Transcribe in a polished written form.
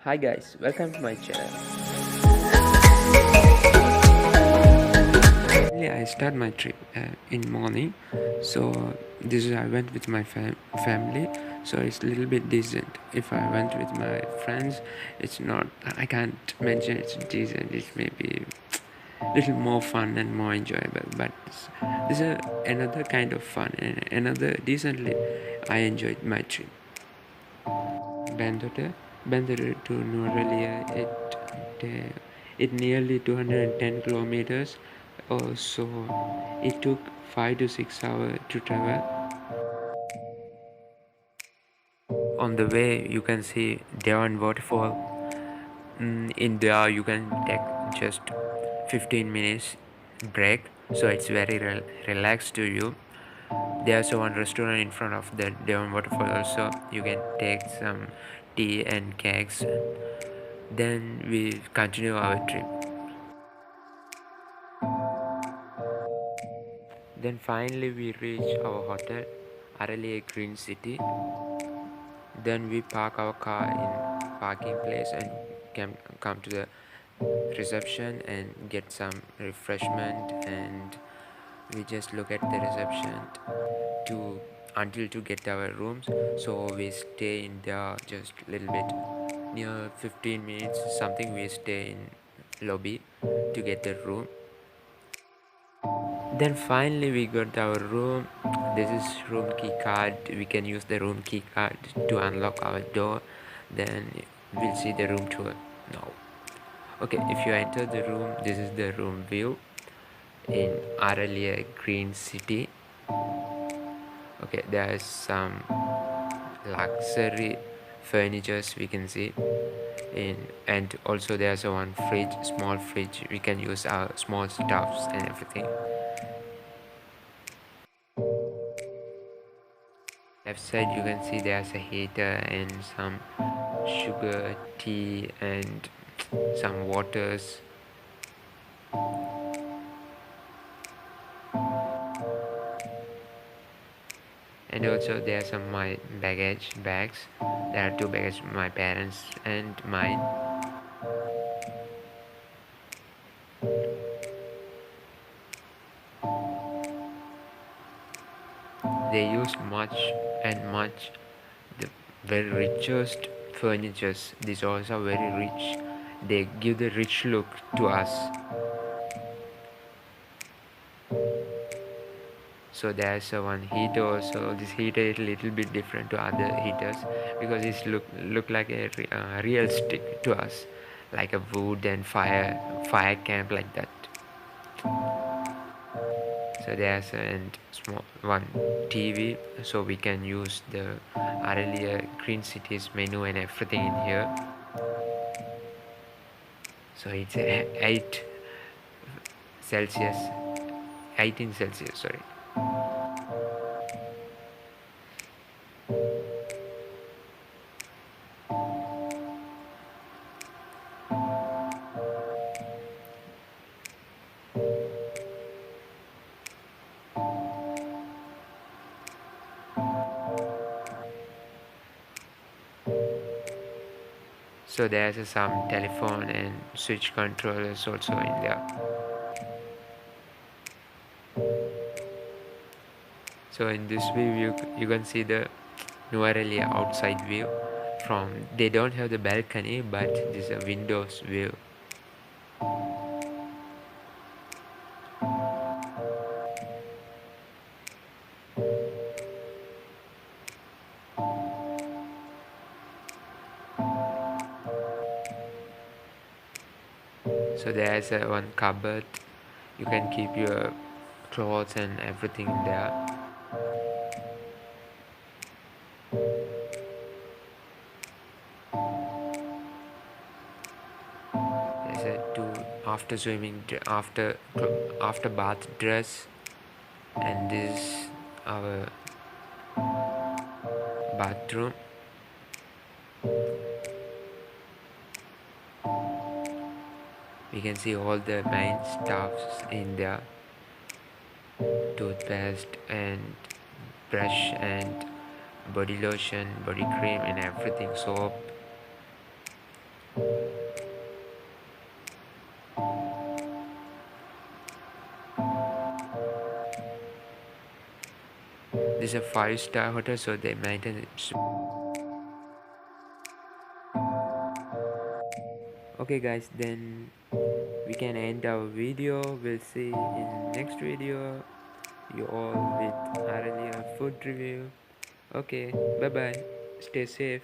Hi guys, welcome to my channel. I start my trip in morning, so this is I went with my family, so it's a little bit decent. If I went with my friends, it's not. I can't mention it's decent. It may be little more fun and more enjoyable, but this is another kind of fun and another decently. I enjoyed my trip. Bandota, Bandota to Nuwara, it nearly 210 kilometers or so. It took 5 to 6 hours to travel. On the way, you can see Devon waterfall. In there, you can take just 15 minutes break, so it's very relaxed to you. There's one restaurant in front of the Devon waterfall. Also, you can take some tea and cakes. Then we continue our trip. Then finally we reach our hotel, Araliya Green City. Then we park our car in parking place and come to the reception and get some refreshment, and we just look at the reception to until to get our rooms. So we stay in there just a little bit, near 15 minutes something. We stay in lobby to get the room. Then finally we got our room. This is room key card. We can use the room key card to unlock our door. Then we'll see the room tour now. Okay, if you enter the room, this is the room view in Araliya Green City. Okay, there's some luxury furnitures we can see in, and also there's a one fridge, small fridge. We can use our small stuffs and everything. Left side you can see there's a heater and some sugar, tea and some waters. And also there are some my bags. There are two bags, my parents and mine. They use much the very richest furnitures. These also very rich. They give the rich look to us. So there's one heater also. This heater is a little bit different to other heaters because it look like a real stick to us, like a wood and fire camp like that. So there's a small one TV, so we can use the Araliya Green Cities menu and everything in here. So it's 8 Celsius, 18 Celsius, sorry. So there's some telephone and switch controllers also in there. So in this view you can see the Nuwara outside view. From they don't have the balcony, but this is a windows view. So there's one cupboard. You can keep your clothes and everything in there. There's a two after swimming after bath dress, and this is our bathroom. We can see all the main stuffs in there: toothpaste and brush and body lotion, body cream and everything, soap. This is a 5-star hotel, so they maintain it. Okay guys, then we can end our video. We'll see in next video. You all with Araliya food review. Okay, bye bye. Stay safe.